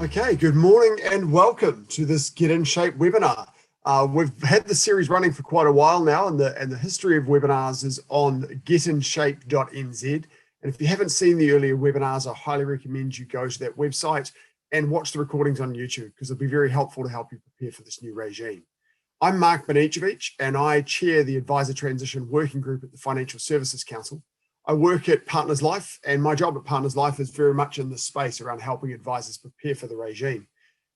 Okay, good morning and welcome to this Get in Shape webinar. We've had the series running for quite a while now, and the history of webinars is on getinshape.nz. And if you haven't seen the earlier webinars, I highly recommend you go to that website and watch the recordings on YouTube, because it'll be very helpful to help you prepare for this new regime. I'm Mark Benicevic, and I chair the Advisor Transition Working Group at the Financial Services Council. I work at Partners Life, and my job at Partners Life is very much in this space around helping advisors prepare for the regime.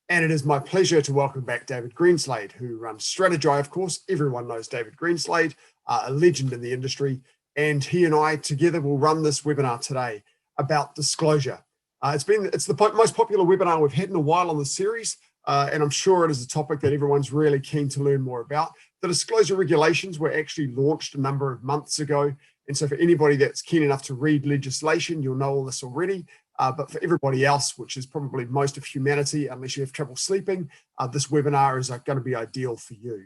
And it is my pleasure to welcome back David Greenslade, who runs Strategy. Of course, everyone knows David Greenslade, a legend in the industry, and he and I together will run this webinar today about disclosure. It's the most popular webinar we've had in a while on the series, and I'm sure it is a topic that everyone's really keen to learn more about. The disclosure regulations were actually launched a number of months ago. And so for anybody that's keen enough to read legislation, you'll know all this already. But for everybody else, which is probably most of humanity, unless you have trouble sleeping, this webinar is going to be ideal for you.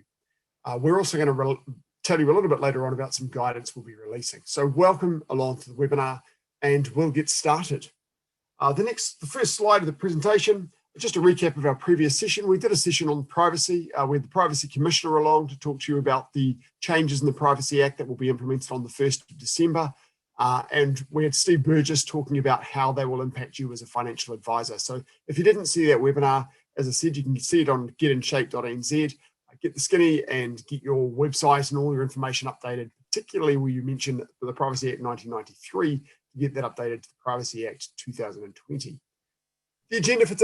We're also going to tell you a little bit later on about some guidance we'll be releasing. So welcome along to the webinar, and we'll get started. The first slide of the presentation, just a recap of our previous session. We did a session on privacy. We had the Privacy Commissioner along to talk to you about the changes in the Privacy Act that will be implemented on the 1st of December. And we had Steve Burgess talking about how they will impact you as a financial advisor. So if you didn't see that webinar, as I said, you can see it on getinshape.nz. Get the skinny and get your website and all your information updated, particularly where you mentioned the Privacy Act 1993, to get that updated to the Privacy Act 2020. The agenda for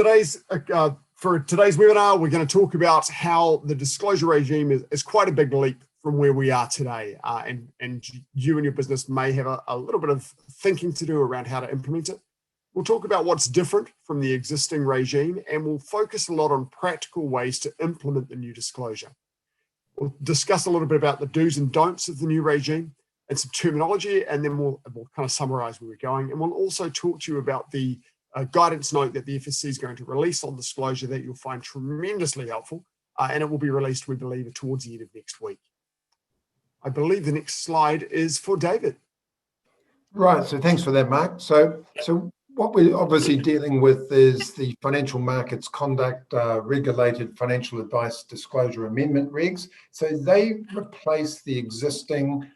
today's webinar, we're going to talk about how the disclosure regime is quite a big leap from where we are today. And you and your business may have a little bit of thinking to do around how to implement it. We'll talk about what's different from the existing regime, and we'll focus a lot on practical ways to implement the new disclosure. We'll discuss a little bit about the do's and don'ts of the new regime and some terminology, and then we'll kind of summarize where we're going. And we'll also talk to you about the guidance note that the FSC is going to release on disclosure that you'll find tremendously helpful, and it will be released, we believe, towards the end of next week. I believe the next slide is for David. Right, so thanks for that, Mark. So what we're obviously dealing with is the Financial Markets Conduct Regulated Financial Advice Disclosure Amendment regs. So they replace the existing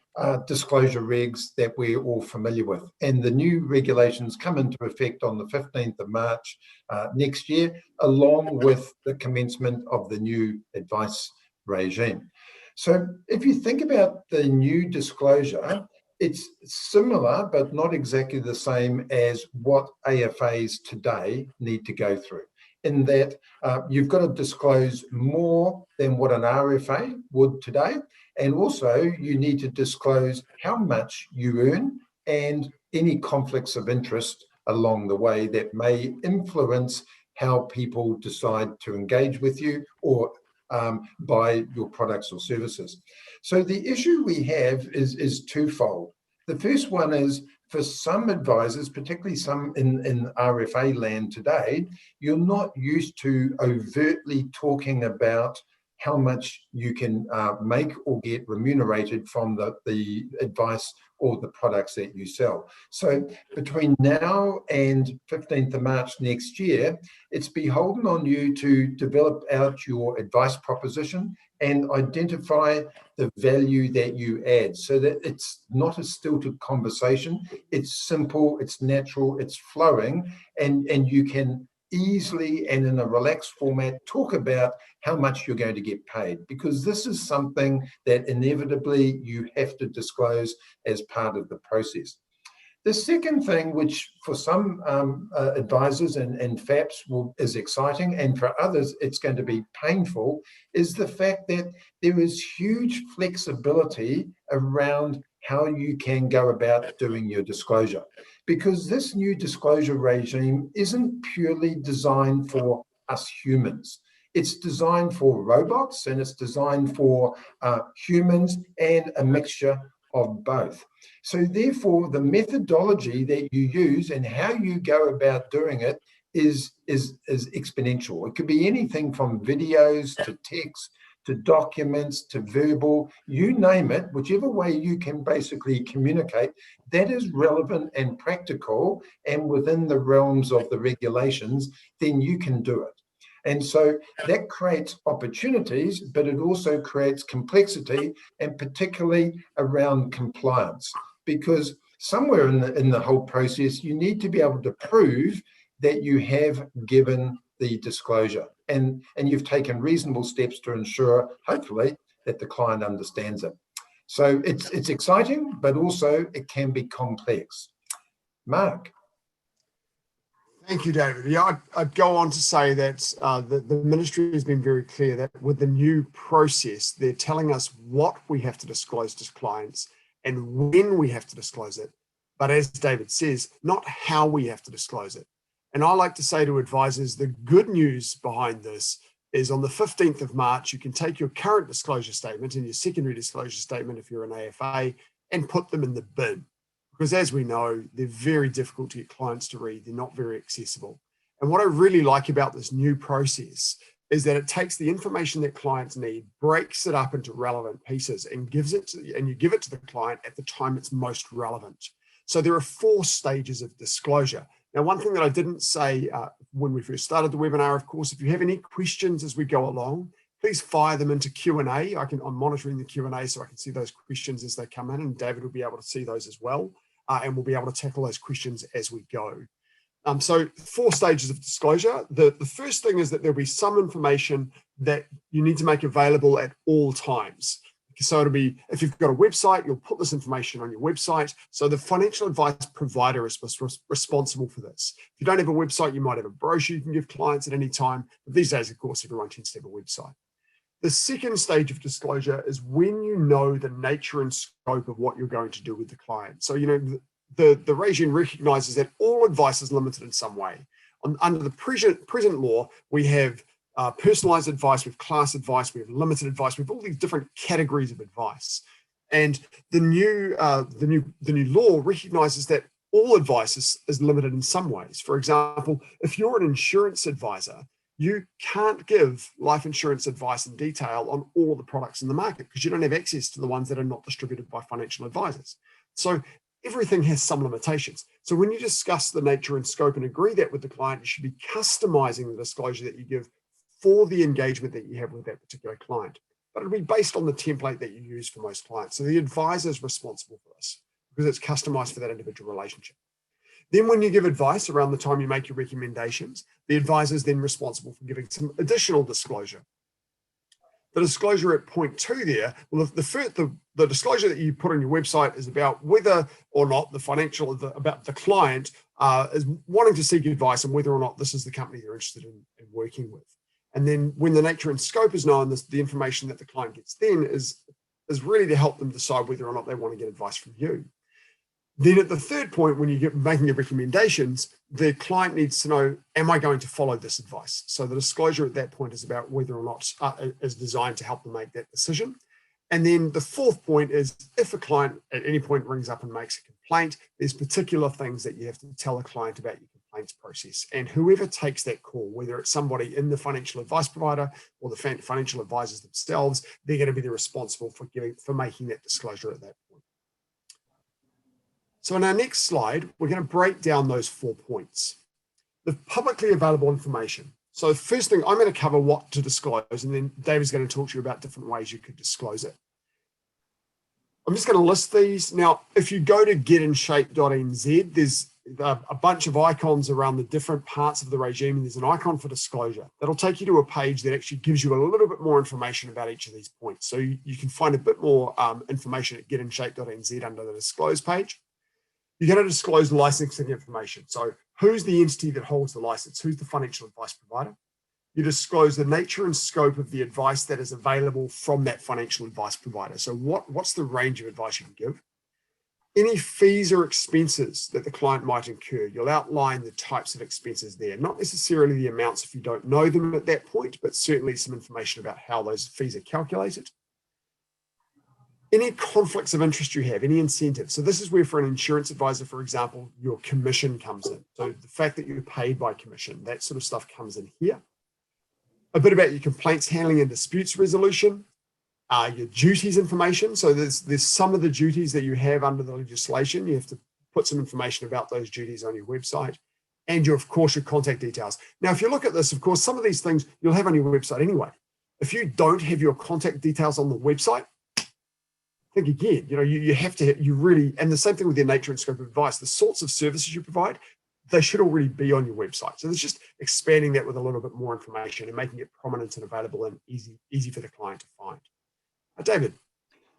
disclosure regs that we're all familiar with. And the new regulations come into effect on the 15th of March next year, along with the commencement of the new advice regime. So if you think about the new disclosure, it's similar, but not exactly the same as what AFAs today need to go through, in that you've got to disclose more than what an RFA would today. And also you need to disclose how much you earn and any conflicts of interest along the way that may influence how people decide to engage with you or buy your products or services. So the issue we have is twofold. The first one is, for some advisors, particularly some in RFA land today, you're not used to overtly talking about how much you can make or get remunerated from the advice or the products that you sell. So between now and 15th of March next year, it's beholden on you to develop out your advice proposition and identify the value that you add, so that it's not a stilted conversation. It's simple, it's natural, it's flowing, and you can easily and in a relaxed format talk about how much you're going to get paid, because this is something that inevitably you have to disclose as part of the process. The second thing, which for some advisors and FAPs is exciting, and for others it's going to be painful, is the fact that there is huge flexibility around how you can go about doing your disclosure. Because this new disclosure regime isn't purely designed for us humans. It's designed for robots, and it's designed for humans, and a mixture of both. So therefore, the methodology that you use and how you go about doing it is exponential. It could be anything from videos to text to documents, to verbal, you name it, whichever way you can basically communicate, that is relevant and practical and within the realms of the regulations, then you can do it. And so that creates opportunities, but it also creates complexity, and particularly around compliance, because somewhere in the whole process, you need to be able to prove that you have given the disclosure and you've taken reasonable steps to ensure, hopefully, that the client understands it. So it's exciting, but also it can be complex. Mark. Thank you, David. Yeah, I'd go on to say that the ministry has been very clear that with the new process, they're telling us what we have to disclose to clients and when we have to disclose it. But as David says, not how we have to disclose it. And I like to say to advisors, the good news behind this is on the 15th of March, you can take your current disclosure statement and your secondary disclosure statement, if you're an AFA, and put them in the bin. Because as we know, they're very difficult to get clients to read. They're not very accessible. And what I really like about this new process is that it takes the information that clients need, breaks it up into relevant pieces and gives it to, and you give it to the client at the time it's most relevant. So there are 4 stages of disclosure. Now, one thing that I didn't say when we first started the webinar, of course, if you have any questions as we go along, please fire them into Q&A. I'm monitoring the Q&A so I can see those questions as they come in, and David will be able to see those as well. And we'll be able to tackle those questions as we go. So 4 stages of disclosure. The first thing is that there'll be some information that you need to make available at all times. So it'll be, if you've got a website, you'll put this information on your website. So the financial advice provider is responsible for this. If you don't have a website, you might have a brochure you can give clients at any time. But these days, of course, everyone tends to have a website. The second stage of disclosure is when you know the nature and scope of what you're going to do with the client. So, the regime recognizes that all advice is limited in some way. Under the present law, we have personalized advice, we have class advice, we have limited advice, we have all these different categories of advice. And the new law recognizes that all advice is limited in some ways. For example, if you're an insurance advisor, you can't give life insurance advice in detail on all the products in the market because you don't have access to the ones that are not distributed by financial advisors. So everything has some limitations. So when you discuss the nature and scope and agree that with the client, you should be customizing the disclosure that you give for the engagement that you have with that particular client. But it'll be based on the template that you use for most clients. So the advisor is responsible for this because it's customized for that individual relationship. Then when you give advice around the time you make your recommendations, the advisor is then responsible for giving some additional disclosure. The disclosure at point 2 there, well, the disclosure that you put on your website is about whether or not about the client is wanting to seek advice and whether or not this is the company they're interested in working with. And then when the nature and scope is known, the information that the client gets then is really to help them decide whether or not they want to get advice from you. Then at the third point, when you're making your recommendations, the client needs to know, am I going to follow this advice? So the disclosure at that point is about whether or not is designed to help them make that decision. And then the fourth point is if a client at any point rings up and makes a complaint, there's particular things that you have to tell a client about your complaints process. And whoever takes that call, whether it's somebody in the financial advice provider or the financial advisors themselves, they're going to be the responsible for making that disclosure at that point. So in our next slide, we're going to break down those 4 points. The publicly available information. So the first thing, I'm going to cover what to disclose, and then David's going to talk to you about different ways you could disclose it. I'm just going to list these. Now, if you go to getinshape.nz, there's a bunch of icons around the different parts of the regime, and there's an icon for disclosure. That'll take you to a page that actually gives you a little bit more information about each of these points. So you can find a bit more information at getinshape.nz under the disclose page. You're going to disclose licensing information. So who's the entity that holds the license? Who's the financial advice provider? You disclose the nature and scope of the advice that is available from that financial advice provider. So what's the range of advice you can give? Any fees or expenses that the client might incur, you'll outline the types of expenses there. Not necessarily the amounts if you don't know them at that point, but certainly some information about how those fees are calculated. Any conflicts of interest you have, any incentives. So this is where for an insurance advisor, for example, your commission comes in. So the fact that you're paid by commission, that sort of stuff comes in here. a bit about your complaints handling and disputes resolution, your duties information. So there's some of the duties that you have under the legislation. You have to put some information about those duties on your website, and of course, your contact details. Now, if you look at this, of course, some of these things you'll have on your website anyway. If you don't have your contact details on the website, think again. You have to, you really, and the same thing with your nature and scope of advice, the sorts of services you provide, they should already be on your website. So it's just expanding that with a little bit more information and making it prominent and available and easy for the client to find. David.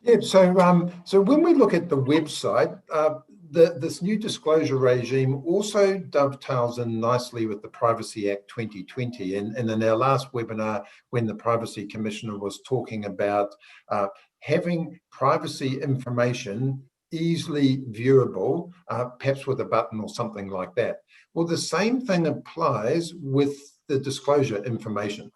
Yeah, so when we look at the website, this new disclosure regime also dovetails in nicely with the Privacy Act 2020. And in our last webinar, when the Privacy Commissioner was talking about having privacy information easily viewable, perhaps with a button or something like that. Well, the same thing applies with the disclosure information.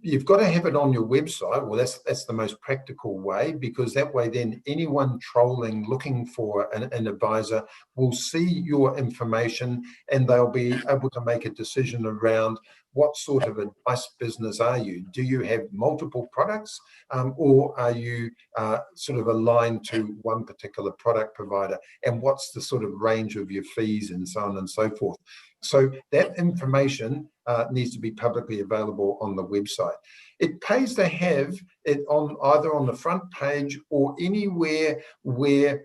You've got to have it on your website. Well, that's the most practical way, because that way then anyone trolling, looking for an advisor will see your information and they'll be able to make a decision around what sort of advice business are you? Do you have multiple products, or are you sort of aligned to one particular product provider? And what's the sort of range of your fees and so on and so forth? So that information needs to be publicly available on the website. It pays to have it on either on the front page or anywhere where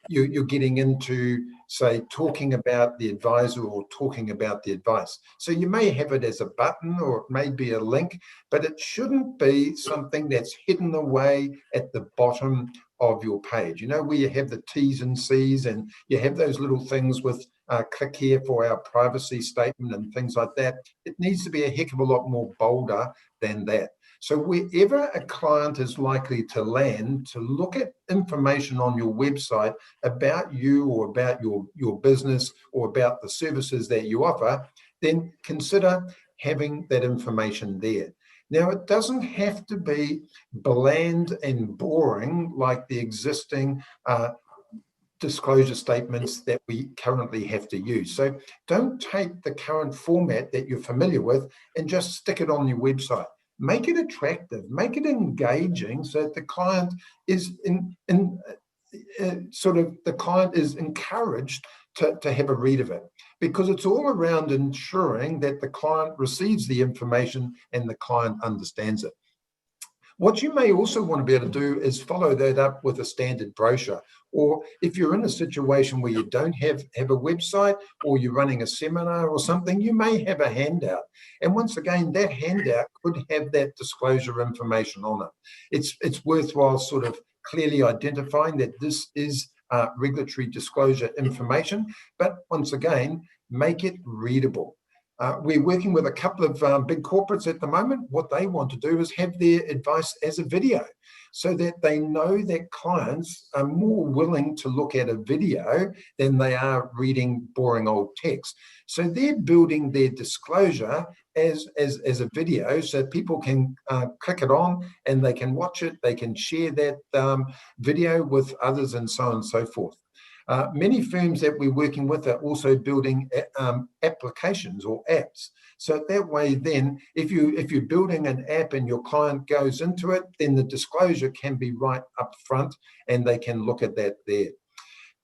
you're getting into, say, talking about the advisor or talking about the advice. So you may have it as a button or it may be a link, but it shouldn't be something that's hidden away at the bottom of your page. Where you have the T's and C's and you have those little things with click here for our privacy statement and things like that. It needs to be a heck of a lot more bolder than that. So wherever a client is likely to land, to look at information on your website about you or about your business or about the services that you offer, then consider having that information there. Now, it doesn't have to be bland and boring like the existing disclosure statements that we currently have to use. So don't take the current format that you're familiar with and just stick it on your website. Make it attractive, make it engaging so that the client is the client is encouraged to have a read of it, because it's all around ensuring that the client receives the information and the client understands it. What you may also want to be able to do is follow that up with a standard brochure. Or if you're in a situation where you don't have a website or you're running a seminar or something, you may have a handout. And once again, that handout could have that disclosure information on it. It's worthwhile sort of clearly identifying that this is regulatory disclosure information, but once again, make it readable. We're working with a couple of big corporates at the moment. What they want to do is have their advice as a video so that they know that clients are more willing to look at a video than they are reading boring old text. So they're building their disclosure as a video so people can click it on and they can watch it, they can share that video with others and so on and so forth. Many firms that we're working with are also building applications or apps. So that way then, if you're building an app and your client goes into it, then the disclosure can be right up front and they can look at that there.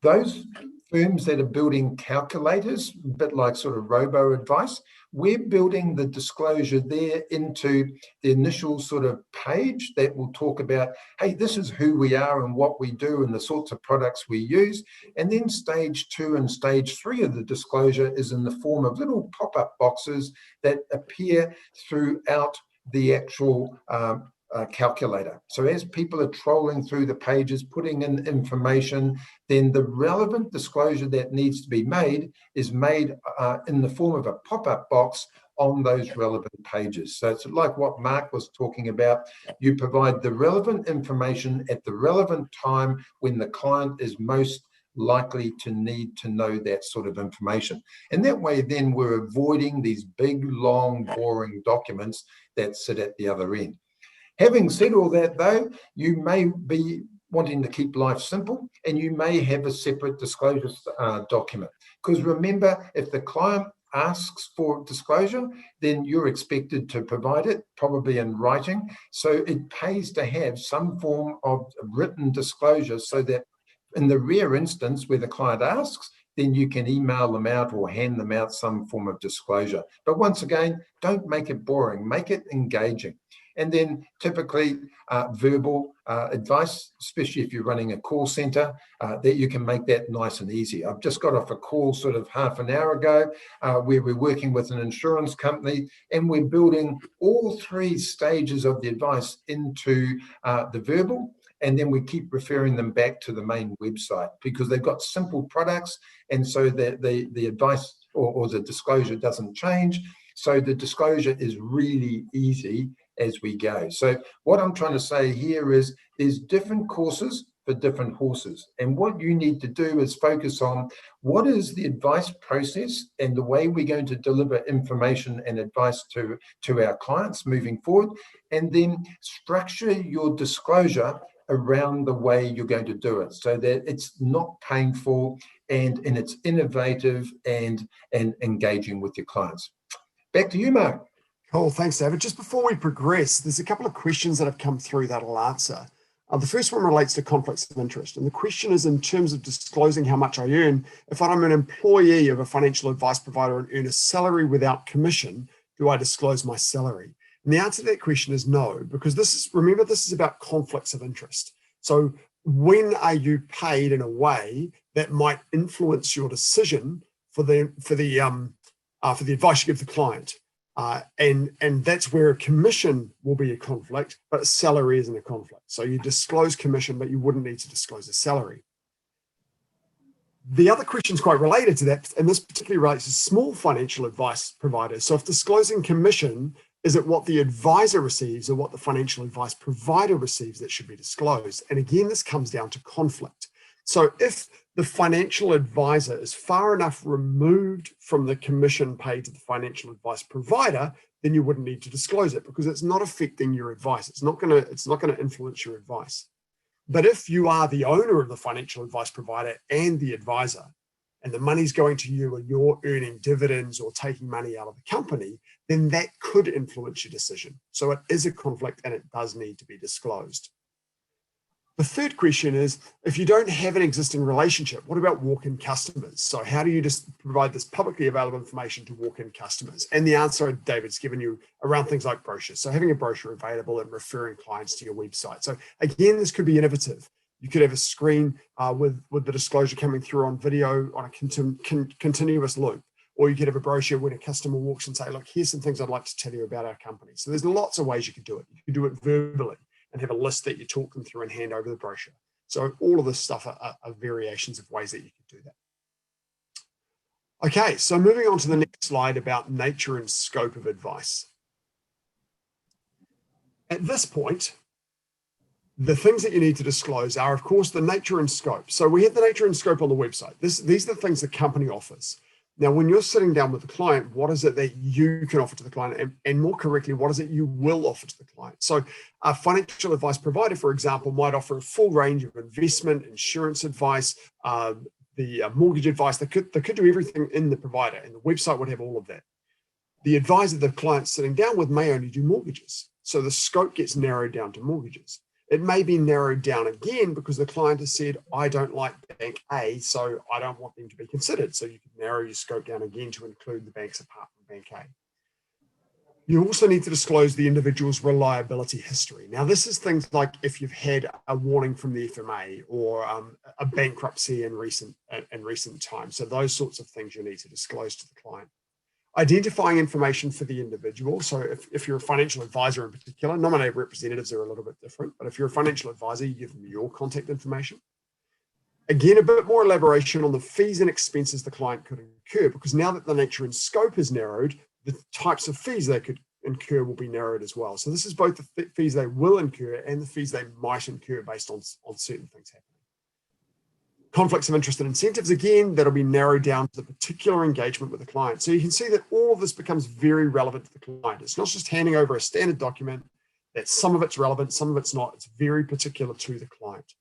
Those firms that are building calculators, a bit like sort of robo-advice, we're building the disclosure there into the initial sort of page that will talk about, hey, this is who we are and what we do and the sorts of products we use. And then stage 2 and stage 3 of the disclosure is in the form of little pop-up boxes that appear throughout the actual calculator. So as people are trolling through the pages, putting in information, then the relevant disclosure that needs to be made is made in the form of a pop-up box on those relevant pages. So it's like what Mark was talking about. You provide the relevant information at the relevant time when the client is most likely to need to know that sort of information. And that way then we're avoiding these big, long, boring documents that sit at the other end. Having said all that, though, you may be wanting to keep life simple and you may have a separate disclosure document. Because remember, if the client asks for disclosure, then you're expected to provide it, probably in writing. So it pays to have some form of written disclosure so that in the rare instance where the client asks, then you can email them out or hand them out some form of disclosure. But once again, don't make it boring, make it engaging. And then typically verbal advice, especially if you're running a call center, that you can make that nice and easy. I've just got off a call sort of half an hour ago where we're working with an insurance company and we're building all 3 stages of the advice into the verbal. And then we keep referring them back to the main website because they've got simple products. And so the advice or the disclosure doesn't change. So the disclosure is really easy as we go. So what I'm trying to say here is there's different courses for different horses. And what you need to do is focus on what is the advice process and the way we're going to deliver information and advice to our clients moving forward. And then structure your disclosure around the way you're going to do it so that it's not painful and it's innovative and engaging with your clients. Back to you, Mark. Cool, thanks, David. Just before we progress, there's a couple of questions that have come through that I'll answer. The first one relates to conflicts of interest. And the question is in terms of disclosing how much I earn, if I'm an employee of a financial advice provider and earn a salary without commission, do I disclose my salary? And the answer to that question is no, because remember, this is about conflicts of interest. So when are you paid in a way that might influence your decision for the advice you give the client? And that's where a commission will be a conflict, but a salary isn't a conflict. So you disclose commission, but you wouldn't need to disclose a salary. The other question is quite related to that, and this particularly relates to small financial advice providers. So if disclosing commission, is it what the advisor receives or what the financial advice provider receives that should be disclosed? And again, this comes down to conflict. So if the financial advisor is far enough removed from the commission paid to the financial advice provider, then you wouldn't need to disclose it because it's not affecting your advice. It's not going to influence your advice. But if you are the owner of the financial advice provider and the advisor, and the money's going to you and you're earning dividends or taking money out of the company, then that could influence your decision. So it is a conflict and it does need to be disclosed. The third question is, if you don't have an existing relationship, what about walk-in customers? So how do you just provide this publicly available information to walk-in customers? And the answer David's given you around things like brochures. So having a brochure available and referring clients to your website. So again, this could be innovative. You could have a screen with the disclosure coming through on video on a continuous loop. Or you could have a brochure when a customer walks and say, look, here's some things I'd like to tell you about our company. So there's lots of ways you could do it. You could do it verbally and have a list that you talk them through and hand over the brochure. So all of this stuff are variations of ways that you could do that. Okay, so moving on to the next slide about nature and scope of advice. At this point, the things that you need to disclose are, of course, the nature and scope. So we have the nature and scope on the website. These are the things the company offers. Now, when you're sitting down with the client, what is it that you can offer to the client? And more correctly, what is it you will offer to the client? So a financial advice provider, for example, might offer a full range of investment, insurance advice, the mortgage advice. They could do everything in the provider, and the website would have all of that. The advisor the client's sitting down with may only do mortgages. So the scope gets narrowed down to mortgages. It may be narrowed down again because the client has said, I don't like bank A, so I don't want them to be considered. So you can narrow your scope down again to include the banks apart from bank A. You also need to disclose the individual's reliability history. Now, this is things like if you've had a warning from the FMA or a bankruptcy in recent times. So those sorts of things you need to disclose to the client. Identifying information for the individual. So if you're a financial advisor in particular, nominated representatives are a little bit different, but if you're a financial advisor, you give them your contact information. Again, a bit more elaboration on the fees and expenses the client could incur, because now that the nature and scope is narrowed, the types of fees they could incur will be narrowed as well. So this is both the fees they will incur and the fees they might incur based on certain things happening. Conflicts of interest and incentives, again, that'll be narrowed down to the particular engagement with the client. So you can see that all of this becomes very relevant to the client. It's not just handing over a standard document that some of it's relevant, some of it's not. It's very particular to the client.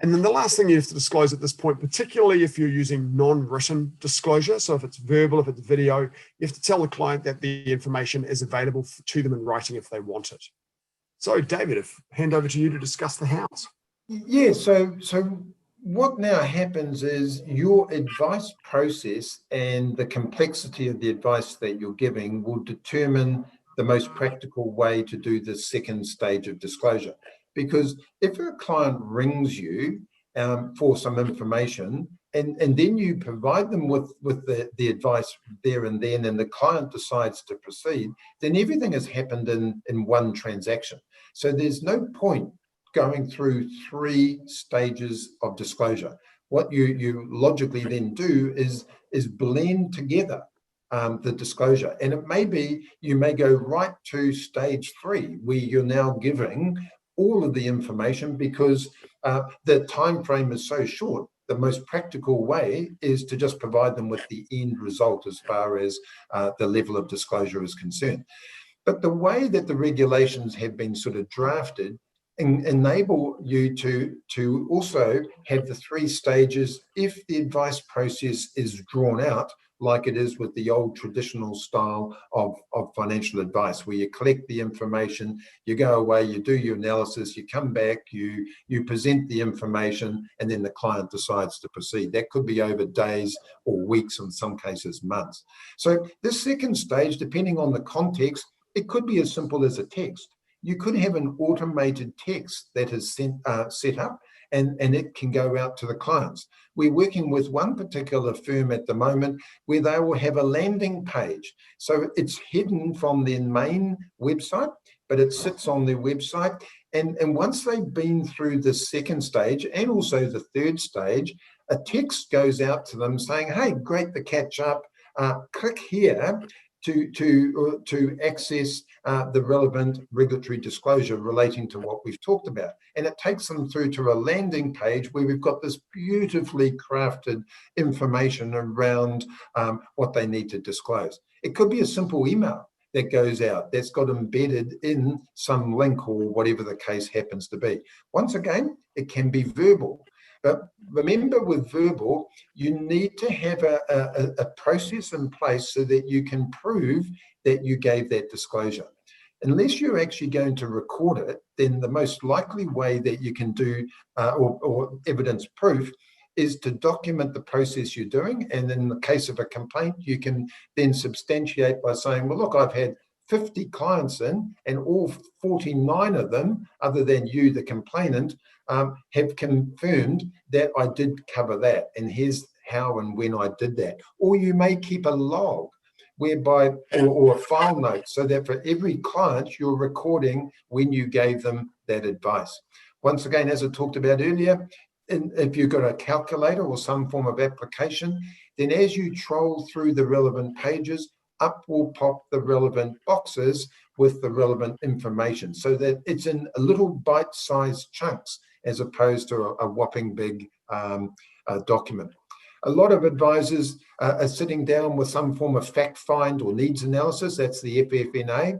And then the last thing you have to disclose at this point, particularly if you're using non-written disclosure, so if it's verbal, if it's video, you have to tell the client that the information is available to them in writing if they want it. So David, hand over to you to discuss the hows. Yeah, so what now happens is your advice process and the complexity of the advice that you're giving will determine the most practical way to do the second stage of disclosure. Because if a client rings you for some information and then you provide them with the advice there and then, and the client decides to proceed, then everything has happened in one transaction. So there's no point going through 3 stages of disclosure. What you logically then do is blend together the disclosure. And it may be, you may go right to stage 3, where you're now giving all of the information because the time frame is so short. The most practical way is to just provide them with the end result as far as the level of disclosure is concerned. But the way that the regulations have been sort of drafted enable you to also have the 3 stages if the advice process is drawn out, like it is with the old traditional style of financial advice, where you collect the information, you go away, you do your analysis, you come back, you present the information, and then the client decides to proceed. That could be over days or weeks, in some cases months. So this second stage, depending on the context, it could be as simple as a text. You could have an automated text that is set up and it can go out to the clients. We're working with one particular firm at the moment where they will have a landing page. So it's hidden from their main website, but it sits on their website. And once they've been through the second stage and also the third stage, a text goes out to them saying, hey, great to catch up. Click here to access the relevant regulatory disclosure relating to what we've talked about. And it takes them through to a landing page where we've got this beautifully crafted information around what they need to disclose. It could be a simple email that goes out that's got embedded in some link or whatever the case happens to be. Once again, it can be verbal. But remember, with verbal, you need to have a process in place so that you can prove that you gave that disclosure. Unless you're actually going to record it, then the most likely way that you can do or evidence proof is to document the process you're doing. And in the case of a complaint, you can then substantiate by saying, well, look, I've had 50 clients in, and all 49 of them, other than you, the complainant, have confirmed that I did cover that, and here's how and when I did that. Or you may keep a log whereby, or a file note, so that for every client you're recording when you gave them that advice. Once again, as I talked about earlier, if you've got a calculator or some form of application, then as you troll through the relevant pages, up will pop the relevant boxes with the relevant information, so that it's in a little bite-sized chunks as opposed to a whopping big document. A lot of advisors are sitting down with some form of fact find or needs analysis. That's the FFNA.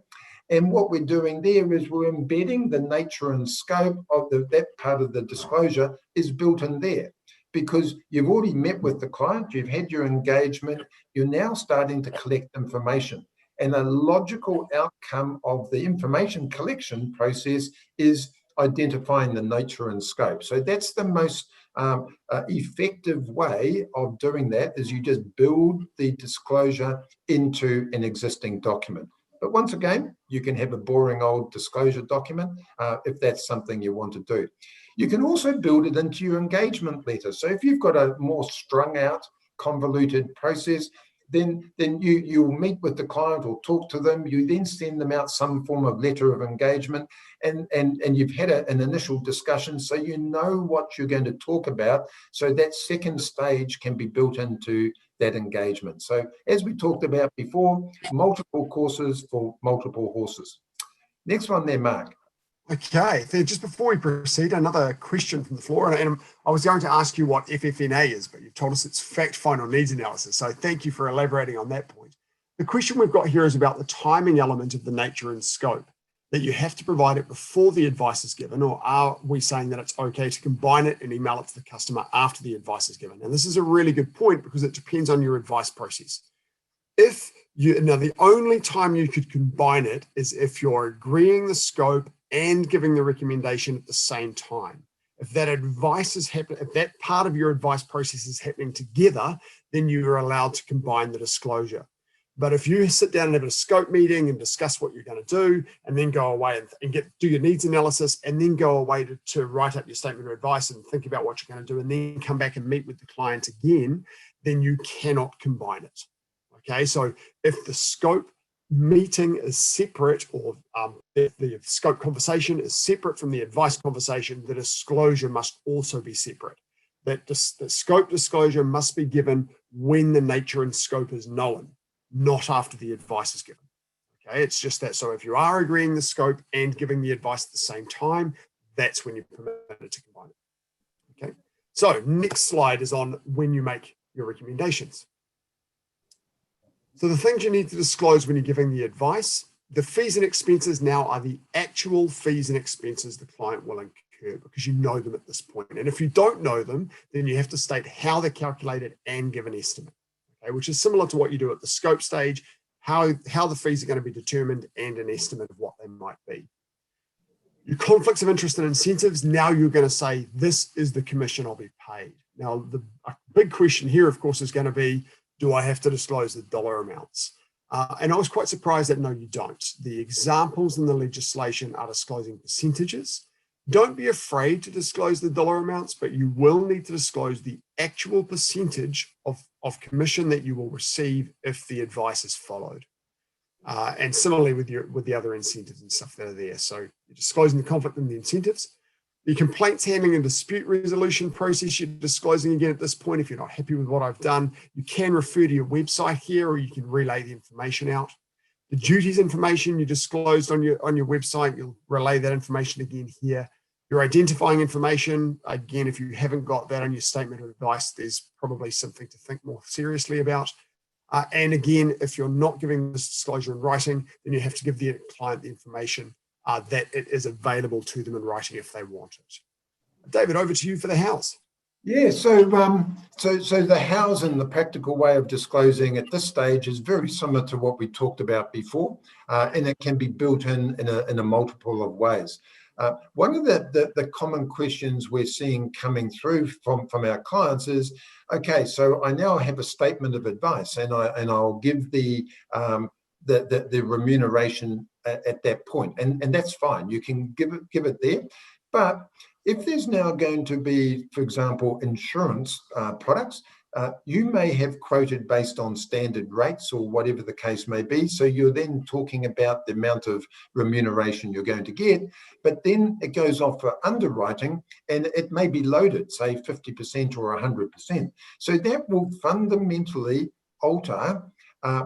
And what we're doing there is we're embedding the nature and scope of that part of the disclosure is built in there. Because you've already met with the client, you've had your engagement, you're now starting to collect information. And a logical outcome of the information collection process is identifying the nature and scope. So that's the most effective way of doing that, is you just build the disclosure into an existing document. But once again, you can have a boring old disclosure document if that's something you want to do. You can also build it into your engagement letter. So if you've got a more strung out, convoluted process, then you'll meet with the client or talk to them. You then send them out some form of letter of engagement, and you've had an initial discussion, so you know what you're going to talk about. So that second stage can be built into that engagement. So as we talked about before, multiple courses for multiple horses. Next one there, Mark. Okay, so just before we proceed, another question from the floor, and I was going to ask you what FFNA is, but you've told us it's fact find or needs analysis, so thank you for elaborating on that point. The question we've got here is about the timing element of the nature and scope. that you have to provide it before the advice is given, or are we saying that it's okay to combine it and email it to the customer after the advice is given? And this is a really good point because it depends on your advice process. Now, the only time you could combine it is if you're agreeing the scope and giving the recommendation at the same time. If that advice is happening, if that part of your advice process is happening together, then you are allowed to combine the disclosure. But if you sit down and have a scope meeting and discuss what you're going to do, and then go away and do your needs analysis, and then go away to write up your statement of advice and think about what you're going to do, and then come back and meet with the client again, then you cannot combine it. Okay, so if the scope meeting is separate, or if the scope conversation is separate from the advice conversation, the disclosure must also be separate. The scope disclosure must be given when the nature and scope is known, not after the advice is given. Okay, it's just that. So if you are agreeing the scope and giving the advice at the same time, that's when you're permitted to combine it. Okay, so next slide is on when you make your recommendations. So the things you need to disclose when you're giving the advice, the fees and expenses now are the actual fees and expenses the client will incur, because you know them at this point. And if you don't know them, then you have to state how they're calculated and give an estimate, okay, which is similar to what you do at the scope stage, how the fees are going to be determined and an estimate of what they might be. Your conflicts of interest and incentives, now you're going to say, this is the commission I'll be paid. Now, the big question here, of course, is going to be, do I have to disclose the dollar amounts? And I was quite surprised that no, you don't. The examples in the legislation are disclosing percentages. Don't be afraid to disclose the dollar amounts, but you will need to disclose the actual percentage of commission that you will receive if the advice is followed. And similarly with the other incentives and stuff that are there. So you're disclosing the conflict and the incentives. The complaints handling and dispute resolution process, you're disclosing again at this point. If you're not happy with what I've done, you can refer to your website here, or you can relay the information out. The duties information you disclosed on your website, you'll relay that information again here. Your identifying information, again, if you haven't got that on your statement of advice, there's probably something to think more seriously about. And again, if you're not giving this disclosure in writing, then you have to give the client the information that it is available to them in writing if they want it. David, over to you for the hows. Yeah, so the hows and the practical way of disclosing at this stage is very similar to what we talked about before, and it can be built in a multiple of ways. One of the common questions we're seeing coming through from our clients is, okay, so I now have a statement of advice, and I'll give the remuneration at that point, and that's fine. You can give it there, but if there's now going to be, for example, insurance products, you may have quoted based on standard rates or whatever the case may be. So you're then talking about the amount of remuneration you're going to get, but then it goes off for underwriting and it may be loaded, say 50% or 100%. So that will fundamentally alter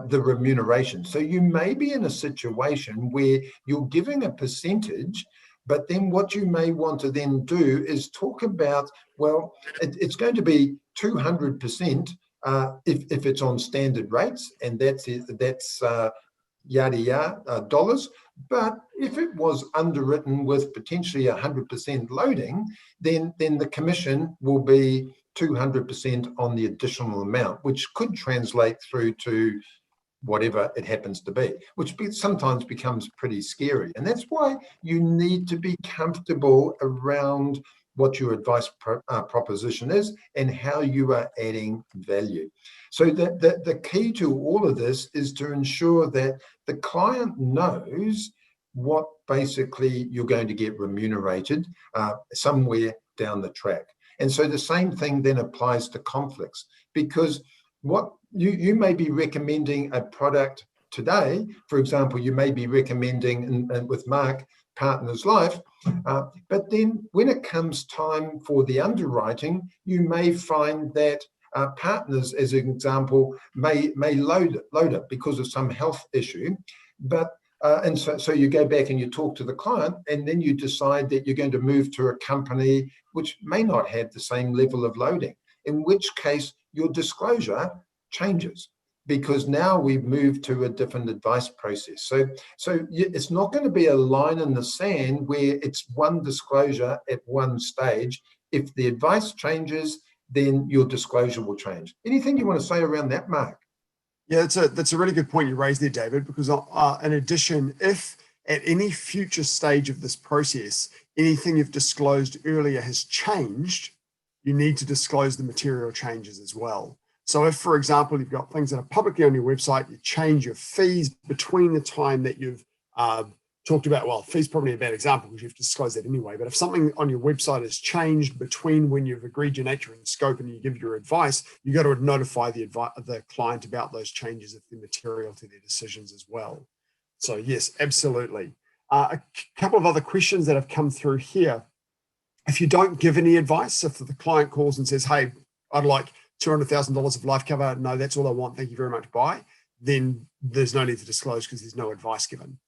the remuneration. So you may be in a situation where you're giving a percentage, but then what you may want to then do is talk about, well, it's going to be 200% if it's on standard rates, and that's yada yada dollars. But if it was underwritten with potentially 100% loading, then the commission will be 200% on the additional amount, which could translate through to whatever it happens to be, which sometimes becomes pretty scary. And that's why you need to be comfortable around what your advice proposition is and how you are adding value. So the key to all of this is to ensure that the client knows what basically you're going to get remunerated somewhere down the track. And so the same thing then applies to conflicts, because what you may be recommending a product today. For example, you may be recommending with Mark Partners Life, but then when it comes time for the underwriting, you may find that Partners, as an example, may load it because of some health issue, but and so you go back and you talk to the client, and then you decide that you're going to move to a company which may not have the same level of loading, in which case your disclosure changes, because now we've moved to a different advice process. So it's not going to be a line in the sand where it's one disclosure at one stage. If the advice changes, then your disclosure will change. Anything you want to say around that, Mark? Yeah, that's a really good point you raised there, David, because in addition, if at any future stage of this process, anything you've disclosed earlier has changed, you need to disclose the material changes as well. So if, for example, you've got things that are publicly on your website, you change your fees between the time that you've talked about, well, fees probably a bad example because you've disclosed that anyway, but if something on your website has changed between when you've agreed your nature and scope and you give your advice, you got to notify the client about those changes if they're material to their decisions as well. So yes, absolutely. A couple of other questions that have come through here. If you don't give any advice, if the client calls and says, hey, I'd like $200,000 of life cover, no, that's all I want, thank you very much, bye, then there's no need to disclose because there's no advice given.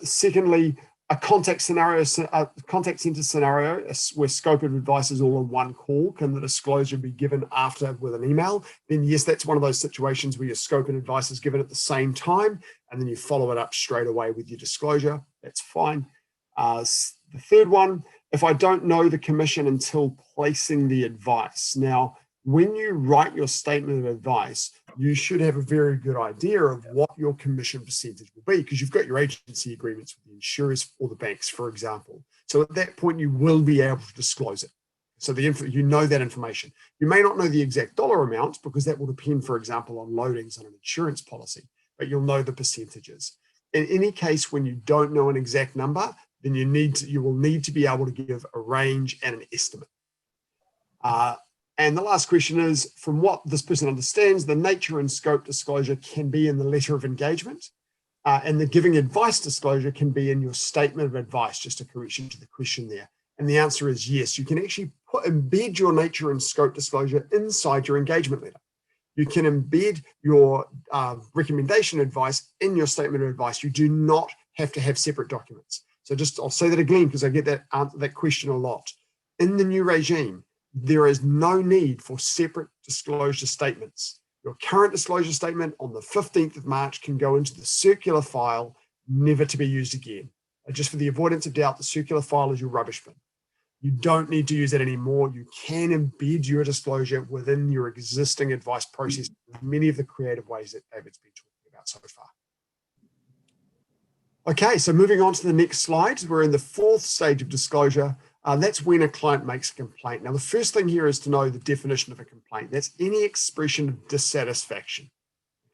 Secondly, a contact center scenario where scope of advice is all in one call, can the disclosure be given after with an email? Then yes, that's one of those situations where your scope and advice is given at the same time, and then you follow it up straight away with your disclosure. That's fine. The third one, if I don't know the commission until placing the advice. Now, when you write your statement of advice, you should have a very good idea of what your commission percentage will be because you've got your agency agreements with the insurers or the banks, for example. So at that point, you will be able to disclose it. So you know that information. You may not know the exact dollar amount because that will depend, for example, on loadings on an insurance policy, but you'll know the percentages. In any case, when you don't know an exact number, then you will need to be able to give a range and an estimate. And the last question is, from what this person understands, the nature and scope disclosure can be in the letter of engagement, and the giving advice disclosure can be in your statement of advice, just a correction to the question there. And the answer is yes, you can actually embed your nature and scope disclosure inside your engagement letter. You can embed your recommendation advice in your statement of advice. You do not have to have separate documents. So I'll say that again because I get that question a lot. In the new regime, there is no need for separate disclosure statements. Your current disclosure statement on the 15th of March can go into the circular file, never to be used again. Just for the avoidance of doubt, the circular file is your rubbish bin. You don't need to use it anymore. You can embed your disclosure within your existing advice process in many of the creative ways that David's been talking about so far. Okay, so moving on to the next slide, we're in the fourth stage of disclosure. That's when a client makes a complaint. Now, the first thing here is to know the definition of a complaint. That's any expression of dissatisfaction.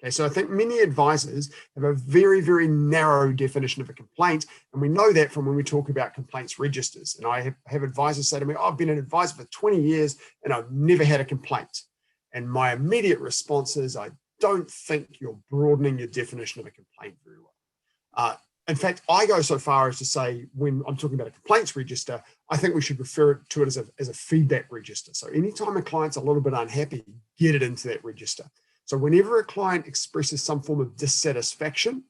Okay, so I think many advisors have a very, very narrow definition of a complaint, and we know that from when we talk about complaints registers. And I have advisors say to me, I've been an advisor for 20 years and I've never had a complaint. And my immediate response is, I don't think you're broadening your definition of a complaint very well. In fact, I go so far as to say, when I'm talking about a complaints register, I think we should refer to it as a feedback register. So anytime a client's a little bit unhappy, get it into that register. So whenever a client expresses some form of dissatisfaction,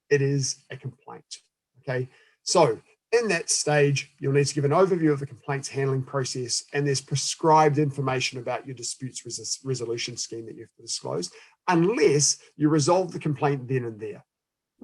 it is a complaint. Okay. So in that stage, you'll need to give an overview of the complaints handling process, and there's prescribed information about your disputes resolution scheme that you have to disclose, unless you resolve the complaint then and there.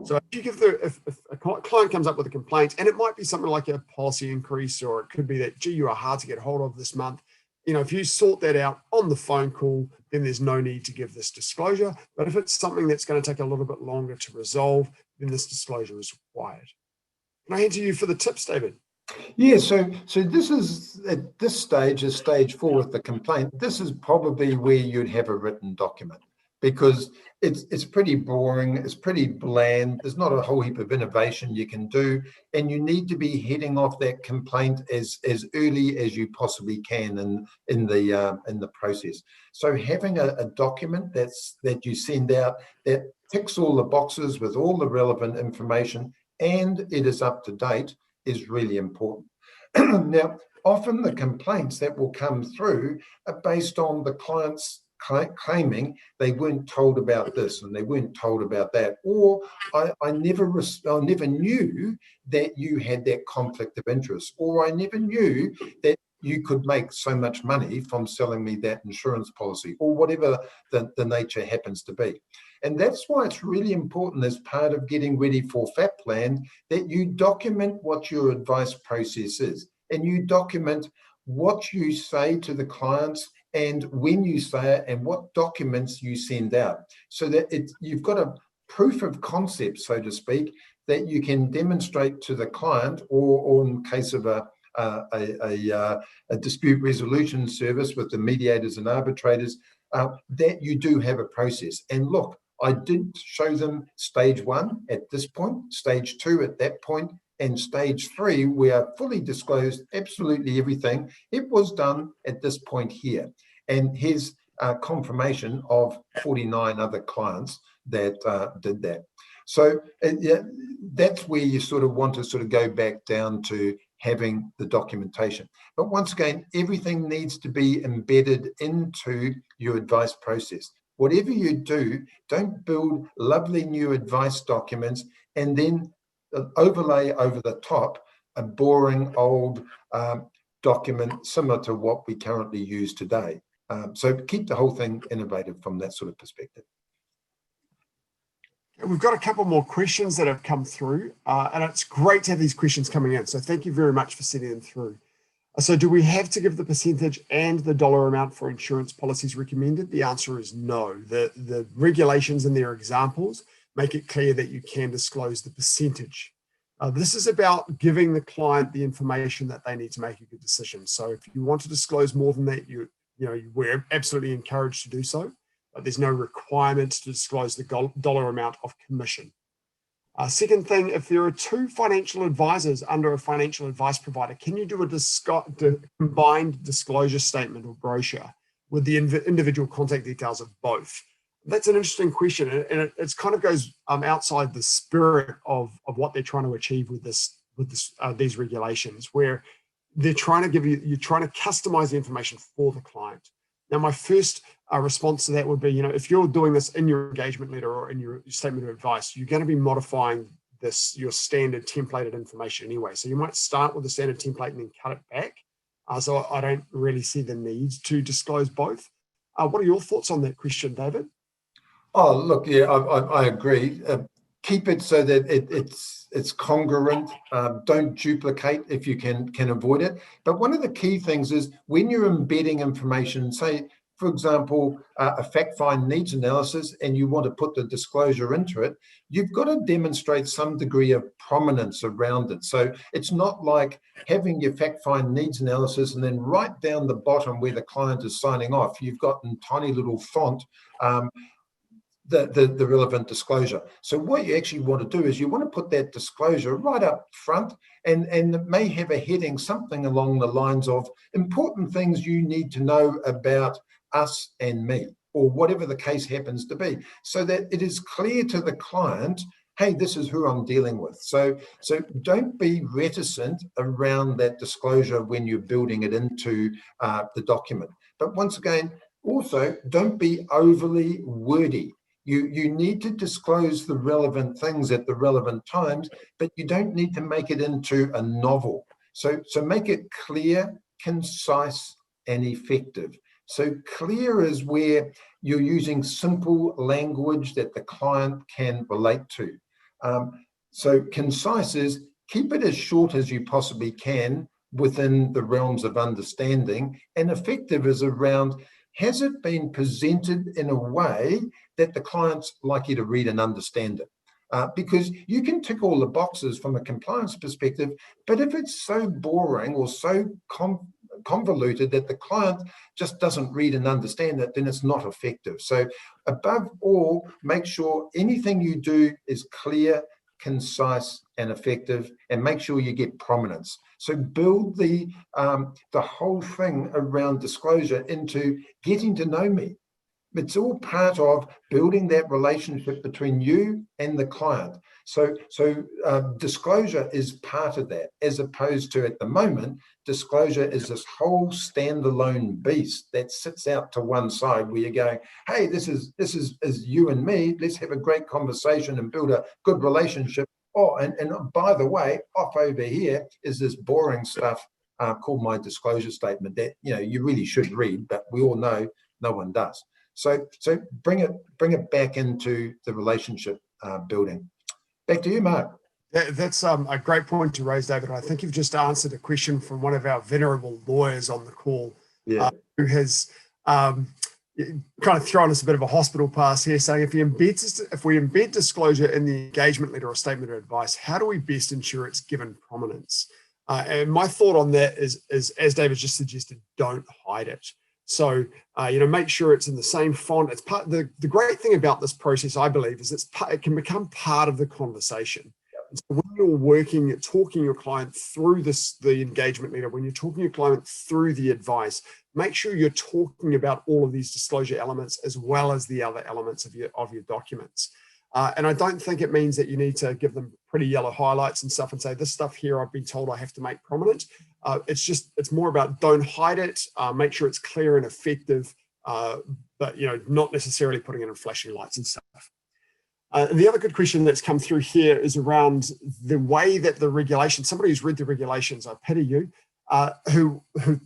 So if a client comes up with a complaint, and it might be something like a policy increase, or it could be that, gee, you are hard to get hold of this month. If you sort that out on the phone call, then there's no need to give this disclosure. But if it's something that's going to take a little bit longer to resolve, then this disclosure is required. Can I hand to you for the tips, David? Yeah, so this is, at this stage, is stage 4 with the complaint. This is probably where you'd have a written document, because it's pretty boring, it's pretty bland, there's not a whole heap of innovation you can do, and you need to be heading off that complaint as early as you possibly can in the process. So having a document that you send out that ticks all the boxes with all the relevant information and it is up to date is really important. Now, often the complaints that will come through are based on the client's claiming they weren't told about this and they weren't told about that, or I never knew that you had that conflict of interest, or I never knew that you could make so much money from selling me that insurance policy, or whatever the nature happens to be. And that's why it's really important, as part of getting ready for FAP plan, that you document what your advice process is, and you document what you say to the clients and when you say it and what documents you send out, so that you've got a proof of concept, so to speak, that you can demonstrate to the client, or in case of a dispute resolution service with the mediators and arbitrators, that you do have a process. And look, I did show them stage 1 at this point, stage 2 at that point, and stage 3, we are fully disclosed absolutely everything. It was done at this point here. And here's confirmation of 49 other clients that did that. So yeah, that's where you sort of want to sort of go back down to having the documentation. But once again, everything needs to be embedded into your advice process. Whatever you do, don't build lovely new advice documents and then overlay over the top a boring old document similar to what we currently use today. So keep the whole thing innovative from that sort of perspective. We've got a couple more questions that have come through, and it's great to have these questions coming in. So thank you very much for sending them through. So do we have to give the percentage and the dollar amount for insurance policies recommended? The answer is no. The regulations and their examples make it clear that you can disclose the percentage. This is about giving the client the information that they need to make a good decision. So if you want to disclose more than that, we're absolutely encouraged to do so. But there's no requirement to disclose the dollar amount of commission. Second thing, if there are 2 financial advisors under a financial advice provider, can you do a combined disclosure statement or brochure with the individual contact details of both? That's an interesting question, and it kind of goes outside the spirit of what they're trying to achieve with these regulations, where they're trying to you're trying to customize the information for the client. Now, my first response to that would be, if you're doing this in your engagement letter or in your statement of advice, you're going to be modifying your standard templated information anyway. So you might start with the standard template and then cut it back. So I don't really see the need to disclose both. What are your thoughts on that question, David? Oh, look, yeah, I agree. Keep it so that it's congruent. Don't duplicate if you can avoid it. But one of the key things is when you're embedding information, say, for example, a fact find needs analysis, and you want to put the disclosure into it, you've got to demonstrate some degree of prominence around it. So it's not like having your fact find needs analysis and then right down the bottom where the client is signing off, you've got in tiny little font the relevant disclosure. So what you actually want to do is you want to put that disclosure right up front, and it may have a heading, something along the lines of important things you need to know about us and me, or whatever the case happens to be, so that it is clear to the client, hey, this is who I'm dealing with. So don't be reticent around that disclosure when you're building it into the document. But once again, also don't be overly wordy. You need to disclose the relevant things at the relevant times, but you don't need to make it into a novel. So make it clear, concise, and effective. So clear is where you're using simple language that the client can relate to. So concise is keep it as short as you possibly can within the realms of understanding, and effective is around, has it been presented in a way that the client's likely to read and understand it? Because you can tick all the boxes from a compliance perspective, but if it's so boring or so convoluted that the client just doesn't read and understand it, then it's not effective. So above all, make sure anything you do is clear, concise, and effective, and make sure you get prominence. So build the whole thing around disclosure into getting to know me. It's all part of building that relationship between you and the client. So disclosure is part of that, as opposed to, at the moment, disclosure is this whole standalone beast that sits out to one side where you're going, hey, this is you and me. Let's have a great conversation and build a good relationship. Oh, and by the way, off over here is this boring stuff called my disclosure statement that you really should read, but we all know no one does. So bring it back into the relationship building. Back to you, Mark. That's a great point to raise, David. I think you've just answered a question from one of our venerable lawyers on the call, who has kind of thrown us a bit of a hospital pass here, saying if we embed disclosure in the engagement letter or statement of advice, how do we best ensure it's given prominence? And my thought on that is, as David just suggested, don't hide it. So, make sure it's in the same font. It's part. The great thing about this process, I believe, is it can become part of the conversation. And so when you're talking your client through the engagement letter, when you're talking your client through the advice, make sure you're talking about all of these disclosure elements as well as the other elements of your documents. And I don't think it means that you need to give them pretty yellow highlights and stuff and say, this stuff here I've been told I have to make prominent. It's more about don't hide it, make sure it's clear and effective, but not necessarily putting it in flashing lights and stuff. And the other good question that's come through here is around the way that the regulation, somebody who's read the regulations, I pity you, who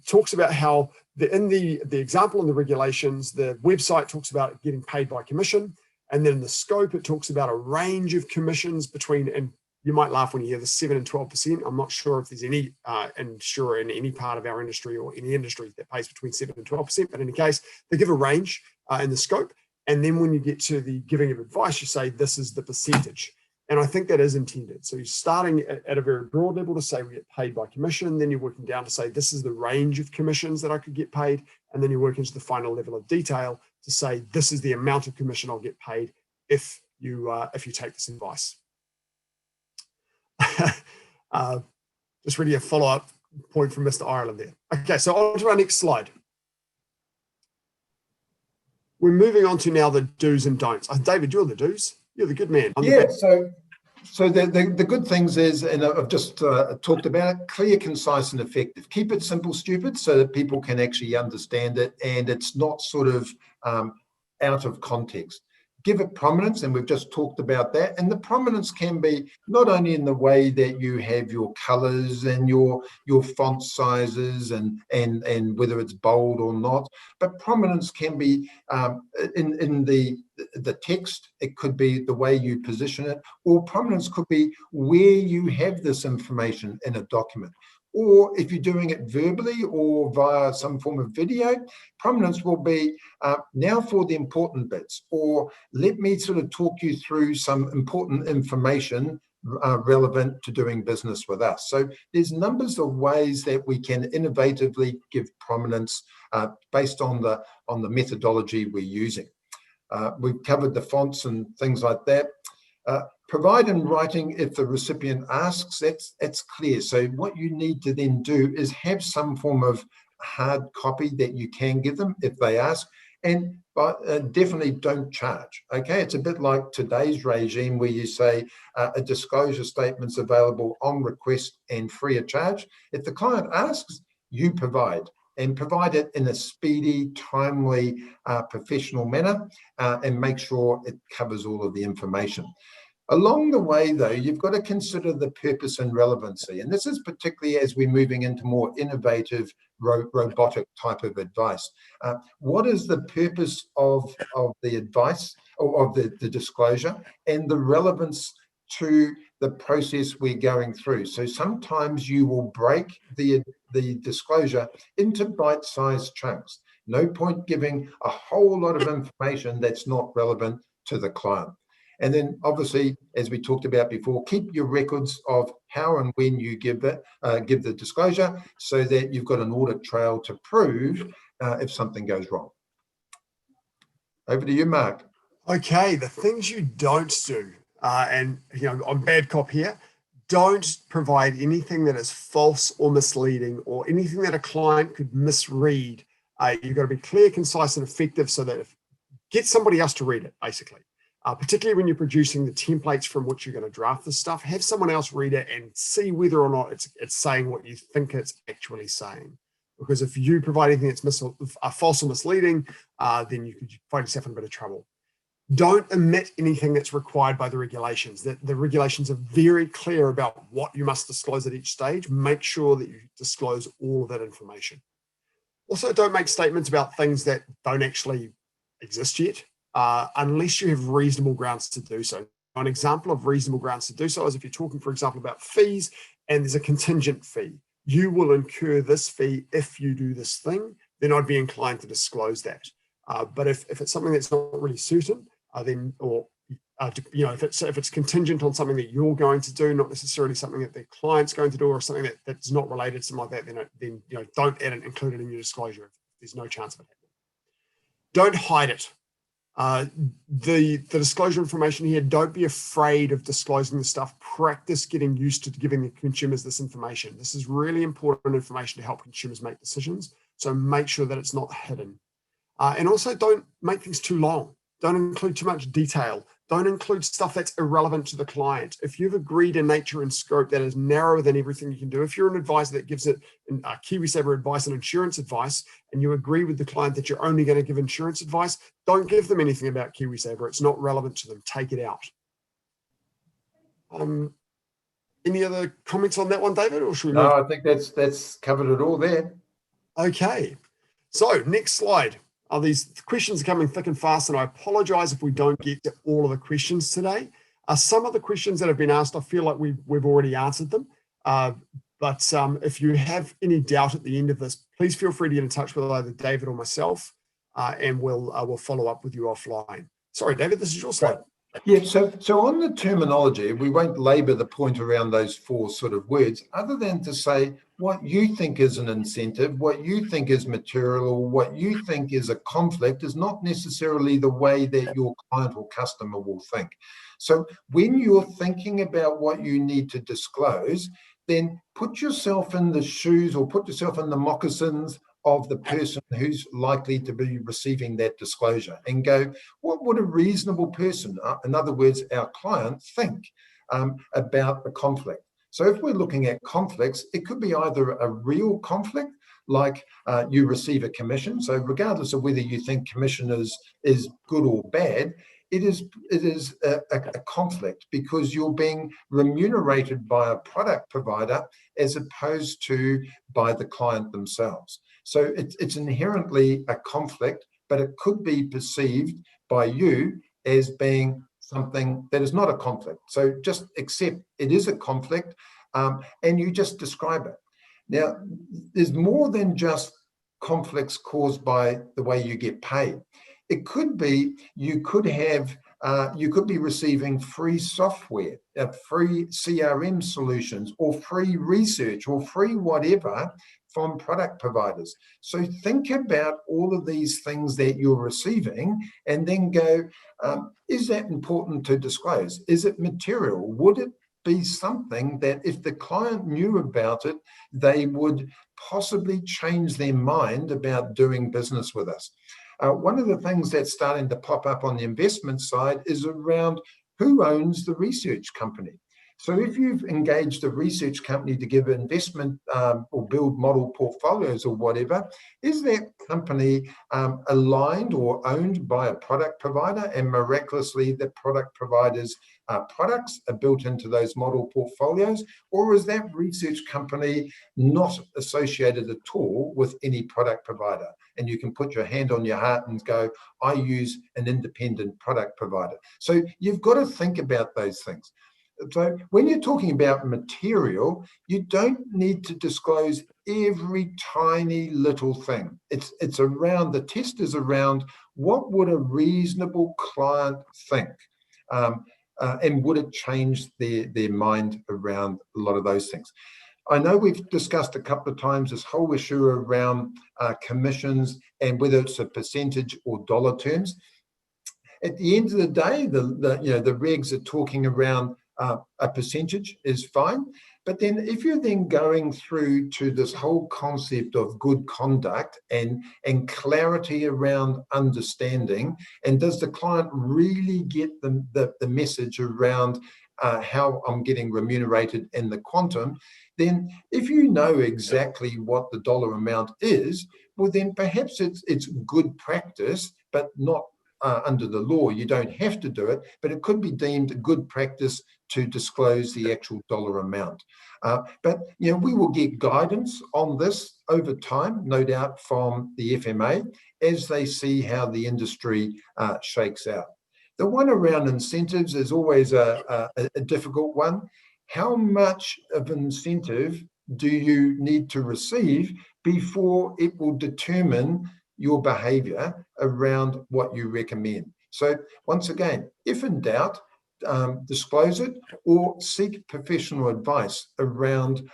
talks about how in the example in the regulations, the website talks about getting paid by commission. And then in the scope, it talks about a range of commissions between, and you might laugh when you hear the 7 and 12%. I'm not sure if there's any insurer in any part of our industry or any industry that pays between 7 and 12%. But in any case, they give a range in the scope. And then when you get to the giving of advice, you say, this is the percentage. And I think that is intended. So you're starting at a very broad level to say we get paid by commission. Then you're working down to say, this is the range of commissions that I could get paid. And then you work into the final level of detail to say, this is the amount of commission I'll get paid if you take this advice. Just really a follow-up point from Mr. Ireland there. Okay, so on to our next slide. We're moving on to now the do's and don'ts. David, you're the do's. You're the good man. So the good things is, and I've just talked about it, clear, concise, and effective. Keep it simple, stupid, so that people can actually understand it, and it's not sort of out of context. Give it prominence, and we've just talked about that. And the prominence can be not only in the way that you have your colors and your font sizes and whether it's bold or not, but prominence can be in the text. It could be the way you position it, or prominence could be where you have this information in a document. Or if you're doing it verbally or via some form of video, prominence will be now for the important bits, or let me sort of talk you through some important information relevant to doing business with us. So there's numbers of ways that we can innovatively give prominence based on the methodology we're using. We've covered the fonts and things like that. Provide in writing if the recipient asks, that's clear. So what you need to then do is have some form of hard copy that you can give them if they ask, and definitely don't charge. Okay, it's a bit like today's regime where you say a disclosure statement's available on request and free of charge. If the client asks, you provide. And provide it in a speedy, timely, professional manner, and make sure it covers all of the information. Along the way, though, you've got to consider the purpose and relevancy. And this is particularly as we're moving into more innovative, robotic type of advice. What is the purpose of the advice, or of the disclosure, and the relevance to the process we're going through? So sometimes you will break the disclosure into bite-sized chunks. No point giving a whole lot of information that's not relevant to the client. And then obviously, as we talked about before, keep your records of how and when you give the disclosure, so that you've got an audit trail to prove if something goes wrong. Over to you, Mark. Okay, the things you don't do, and I'm bad cop here. Don't provide anything that is false or misleading, or anything that a client could misread. You've got to be clear, concise, and effective, so that get somebody else to read it, basically. Particularly when you're producing the templates from which you're going to draft this stuff, have someone else read it and see whether or not it's saying what you think it's actually saying. Because if you provide anything that's false or misleading, then you could find yourself in a bit of trouble. Don't omit anything that's required by the regulations. The regulations are very clear about what you must disclose at each stage. Make sure that you disclose all of that information. Also, don't make statements about things that don't actually exist yet, unless you have reasonable grounds to do so. An example of reasonable grounds to do so is if you're talking, for example, about fees and there's a contingent fee. You will incur this fee if you do this thing, then I'd be inclined to disclose that. But if it's something that's not really certain, then, or if it's contingent on something that you're going to do, not necessarily something that the client's going to do, or something that's not related to something like that, then don't add it, include it in your disclosure if there's no chance of it happening. Don't hide it. The disclosure information here, don't be afraid of disclosing the stuff. Practice getting used to giving the consumers this information. This is really important information to help consumers make decisions. So make sure that it's not hidden. And also don't make things too long. Don't include too much detail. Don't include stuff that's irrelevant to the client. If you've agreed in nature and scope that is narrower than everything you can do, if you're an advisor that gives it KiwiSaver advice and insurance advice, and you agree with the client that you're only going to give insurance advice, don't give them anything about KiwiSaver. It's not relevant to them. Take it out. Any other comments on that one, David? Or should we move? No, I think that's covered it all there. Okay. So next slide. These questions are coming thick and fast, and I apologize if we don't get to all of the questions today. Some of the questions that have been asked, I feel like we've already answered them. But if you have any doubt at the end of this, please feel free to get in touch with either David or myself, and we'll follow up with you offline. Sorry, David, this is your slide. Yeah, so on the terminology, we won't labour the point around those four sort of words, other than to say what you think is an incentive, what you think is material, what you think is a conflict is not necessarily the way that your client or customer will think. So when you're thinking about what you need to disclose, then put yourself in the shoes or put yourself in the moccasins of the person who's likely to be receiving that disclosure and go, what would a reasonable person, in other words, our client, think about the conflict? So if we're looking at conflicts, it could be either a real conflict, like you receive a commission. So regardless of whether you think commission is good or bad, it is a conflict because you're being remunerated by a product provider as opposed to by the client themselves. So it's inherently a conflict, but it could be perceived by you as being something that is not a conflict. So just accept it is a conflict, and you just describe it. Now, there's more than just conflicts caused by the way you get paid. It could be you could be receiving free software, free CRM solutions, or free research, or free whatever from product providers. So think about all of these things that you're receiving and then go, is that important to disclose? Is it material? Would it be something that if the client knew about it, they would possibly change their mind about doing business with us? One of the things that's starting to pop up on the investment side is around who owns the research company. So if you've engaged a research company to give investment or build model portfolios or whatever, is that company aligned or owned by a product provider, and miraculously the product provider's products are built into those model portfolios? Or is that research company not associated at all with any product provider? And you can put your hand on your heart and go, I use an independent product provider. So you've got to think about those things. So when you're talking about material, you don't need to disclose every tiny little thing. It's around, the test is around what would a reasonable client think? And would it change their mind around a lot of those things? I know we've discussed a couple of times this whole issue around commissions and whether it's a percentage or dollar terms. At the end of the day, the regs are talking around a percentage is fine. But then if you're then going through to this whole concept of good conduct and clarity around understanding, and does the client really get the message around how I'm getting remunerated in the quantum, then if you know exactly what the dollar amount is, well then perhaps it's good practice, but not under the law, you don't have to do it, but it could be deemed good practice to disclose the actual dollar amount. But we will get guidance on this over time, no doubt, from the FMA as they see how the industry shakes out. The one around incentives is always a difficult one. How much of an incentive do you need to receive before it will determine your behavior around what you recommend? So once again, if in doubt, disclose it or seek professional advice around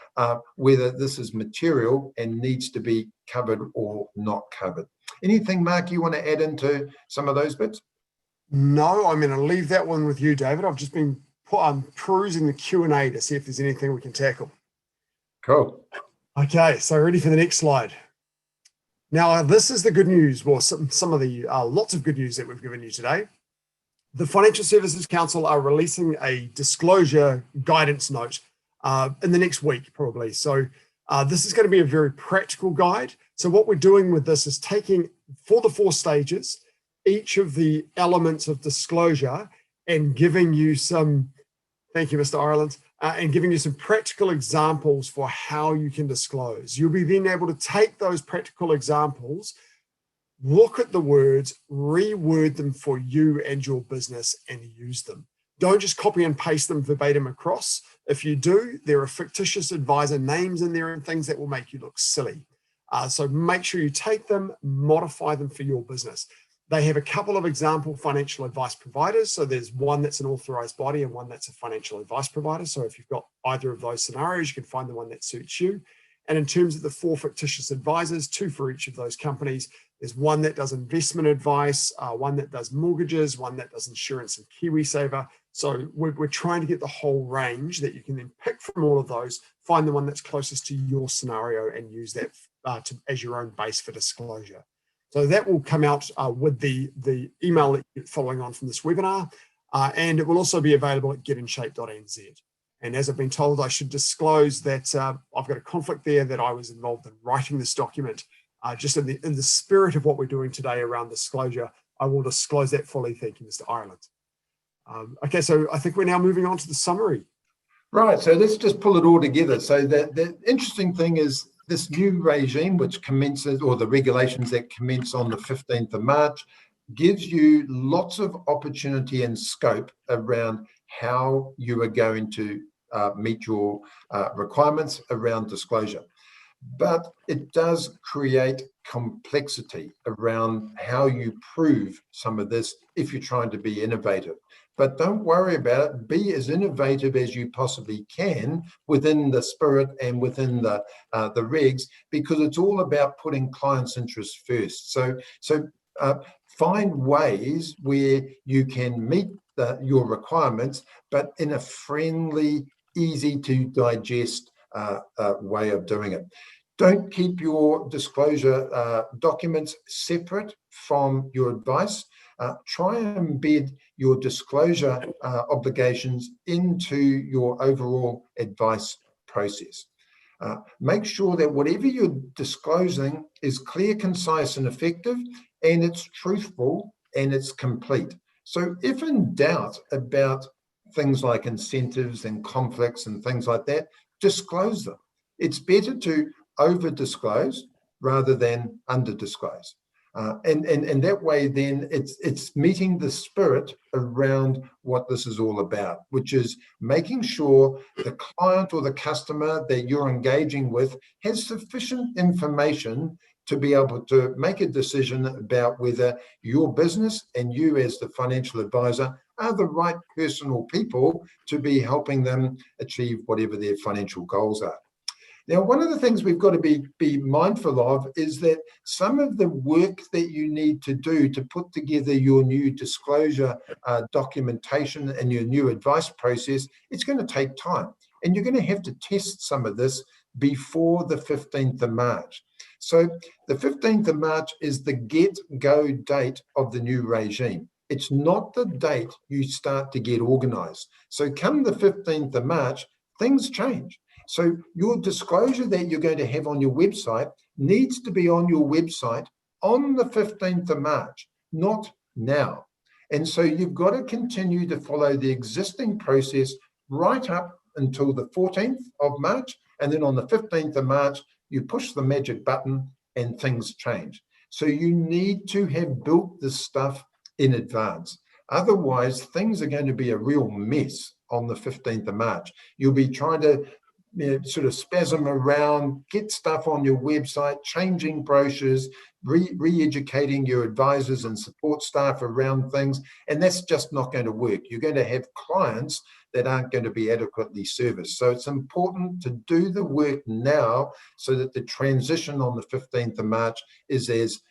whether this is material and needs to be covered or not covered. Anything, Mark, you want to add into some of those bits? No, I'm going to leave that one with you, David. I've just been perusing the Q&A to see if there's anything we can tackle. Cool. Okay, so ready for the next slide. Now, this is the good news, well, some of the lots of good news that we've given you today. The Financial Services Council are releasing a disclosure guidance note in the next week, probably. So this is going to be a very practical guide. So what we're doing with this is taking, for the 4 stages, each of the elements of disclosure and giving you some, thank you, Mr. Ireland, and giving you some practical examples for how you can disclose. You'll be then able to take those practical examples, look at the words, reword them for you and your business, and use them. Don't just copy and paste them verbatim across. If you do, there are fictitious advisor names in there and things that will make you look silly. So make sure you take them, modify them for your business. They have a couple of example financial advice providers. So there's one that's an authorized body and one that's a financial advice provider. So if you've got either of those scenarios, you can find the one that suits you. And in terms of the 4 fictitious advisors, 2 for each of those companies, there's one that does investment advice, one that does mortgages, one that does insurance and KiwiSaver. So we're trying to get the whole range that you can then pick from all of those, find the one that's closest to your scenario and use that as your own base for disclosure. So that will come out with the email that you're following on from this webinar, and it will also be available at getinshape.nz. And as I've been told, I should disclose that I've got a conflict there, that I was involved in writing this document. Just in the spirit of what we're doing today around disclosure, I will disclose that fully. Thank you, Mr. Ireland. Okay, so I think we're now moving on to the summary. Right, so let's just pull it all together. So the interesting thing is this new regime, which commences, or the regulations that commence on the 15th of March, gives you lots of opportunity and scope around how you are going to meet your requirements around disclosure. But it does create complexity around how you prove some of this if you're trying to be innovative. But don't worry about it. Be as innovative as you possibly can within the spirit and within the regs, because it's all about putting clients' interests first. So find ways where you can meet your requirements, but in a friendly, easy to digest way of doing it. Don't keep your disclosure documents separate from your advice. Try and embed your disclosure obligations into your overall advice process. Make sure that whatever you're disclosing is clear, concise, and effective, and it's truthful and it's complete. So if in doubt about things like incentives and conflicts and things like that, disclose them. It's better to over-disclose rather than under-disclose. And that way then it's meeting the spirit around what this is all about, which is making sure the client or the customer that you're engaging with has sufficient information to be able to make a decision about whether your business and you as the financial advisor are the right personal people to be helping them achieve whatever their financial goals are. Now, one of the things we've got to be mindful of is that some of the work that you need to do to put together your new disclosure documentation and your new advice process, it's going to take time. And you're going to have to test some of this before the 15th of March. So the 15th of March is the get-go date of the new regime. It's not the date you start to get organized. So come the 15th of March, things change. So your disclosure that you're going to have on your website needs to be on your website on the 15th of March, not now. And so you've got to continue to follow the existing process right up until the 14th of March. And then on the 15th of March, you push the magic button and things change. So you need to have built this stuff in advance. Otherwise, things are going to be a real mess on the 15th of March. You'll be trying to sort of spasm around, get stuff on your website, changing brochures, re-educating your advisors and support staff around things, and that's just not going to work. You're going to have clients that aren't going to be adequately serviced. So it's important to do the work now so that the transition on the 15th of March is as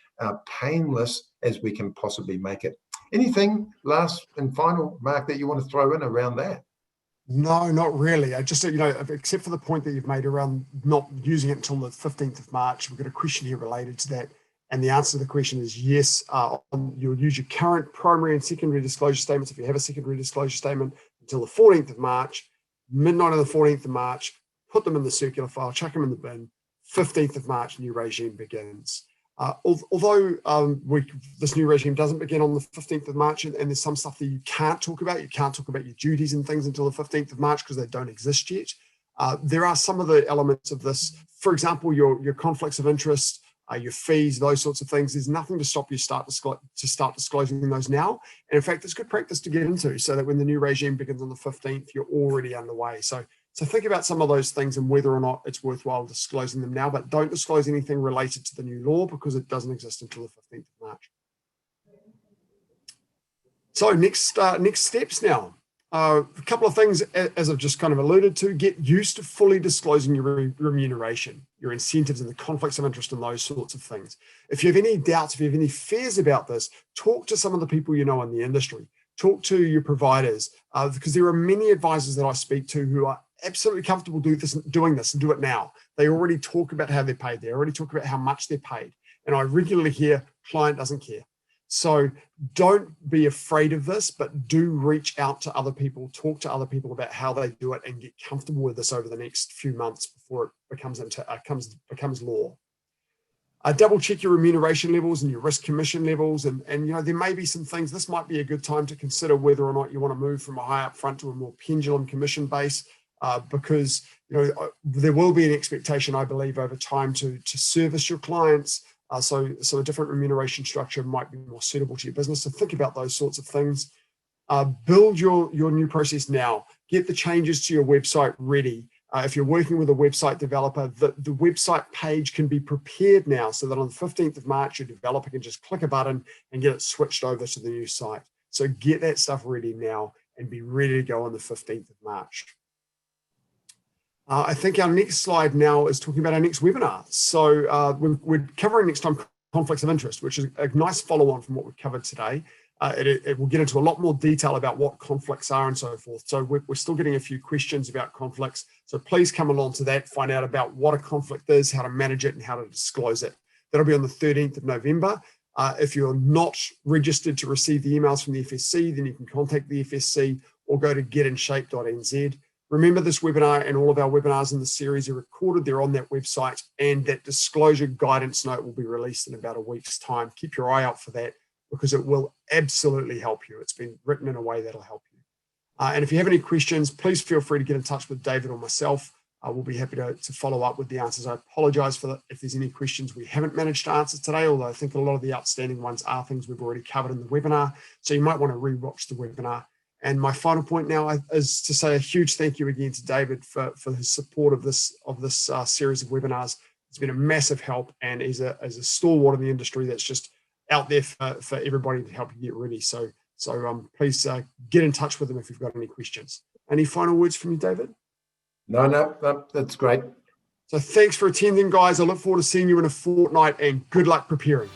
painless as we can possibly make it. Anything last and final, Mark, that you want to throw in around that? No, not really. I just, except for the point that you've made around not using it until the 15th of March, we've got a question here related to that. And the answer to the question is yes, you'll use your current primary and secondary disclosure statements if you have a secondary disclosure statement until the 14th of March, midnight on the 14th of March, put them in the circular file, chuck them in the bin, 15th of March, new regime begins. Although this new regime doesn't begin on the 15th of March, and there's some stuff that you can't talk about. You can't talk about your duties and things until the 15th of March because they don't exist yet. There are some of the elements of this, for example, your conflicts of interest, your fees, those sorts of things. There's nothing to stop you start disclosing those now. And in fact, it's good practice to get into so that when the new regime begins on the 15th, you're already underway. So think about some of those things and whether or not it's worthwhile disclosing them now, but don't disclose anything related to the new law because it doesn't exist until the 15th of March. So next steps now. A couple of things, as I've just kind of alluded to, get used to fully disclosing your remuneration, your incentives and the conflicts of interest and those sorts of things. If you have any doubts, if you have any fears about this, talk to some of the people you know in the industry. Talk to your providers, because there are many advisors that I speak to who are absolutely comfortable doing this and do it now. They already talk about how they're paid. They already talk about how much they're paid. And I regularly hear, client doesn't care. So don't be afraid of this, but do reach out to other people, talk to other people about how they do it and get comfortable with this over the next few months before it becomes law. Double check your remuneration levels and your risk commission levels. And there may be some things, this might be a good time to consider whether or not you want to move from a high upfront to a more pendulum commission base, because there will be an expectation, I believe, over time to service your clients. So a different remuneration structure might be more suitable to your business. So think about those sorts of things. Build your new process now. Get the changes to your website ready. If you're working with a website developer, the website page can be prepared now so that on the 15th of March, your developer can just click a button and get it switched over to the new site. So get that stuff ready now and be ready to go on the 15th of March. I think our next slide now is talking about our next webinar. So we're covering next time conflicts of interest, which is a nice follow-on from what we've covered today. It will get into a lot more detail about what conflicts are and so forth. So we're still getting a few questions about conflicts. So please come along to that, find out about what a conflict is, how to manage it, and how to disclose it. That'll be on the 13th of November. If you're not registered to receive the emails from the FSC, then you can contact the FSC or go to getinshape.nz. Remember, this webinar and all of our webinars in the series are recorded. They're on that website, and that disclosure guidance note will be released in about a week's time. Keep your eye out for that because it will absolutely help you. It's been written in a way that'll help you. And if you have any questions, please feel free to get in touch with David or myself. We'll be happy to follow up with the answers. I apologize if there's any questions we haven't managed to answer today, although I think a lot of the outstanding ones are things we've already covered in the webinar. So you might want to re-watch the webinar. And my final point now is to say a huge thank you again to David for his support of this series of webinars. It's been a massive help, and he's a stalwart in the industry that's just out there for everybody to help you get ready. So please get in touch with him if you've got any questions. Any final words from you, David? No, that's great. So thanks for attending, guys. I look forward to seeing you in a fortnight, and good luck preparing.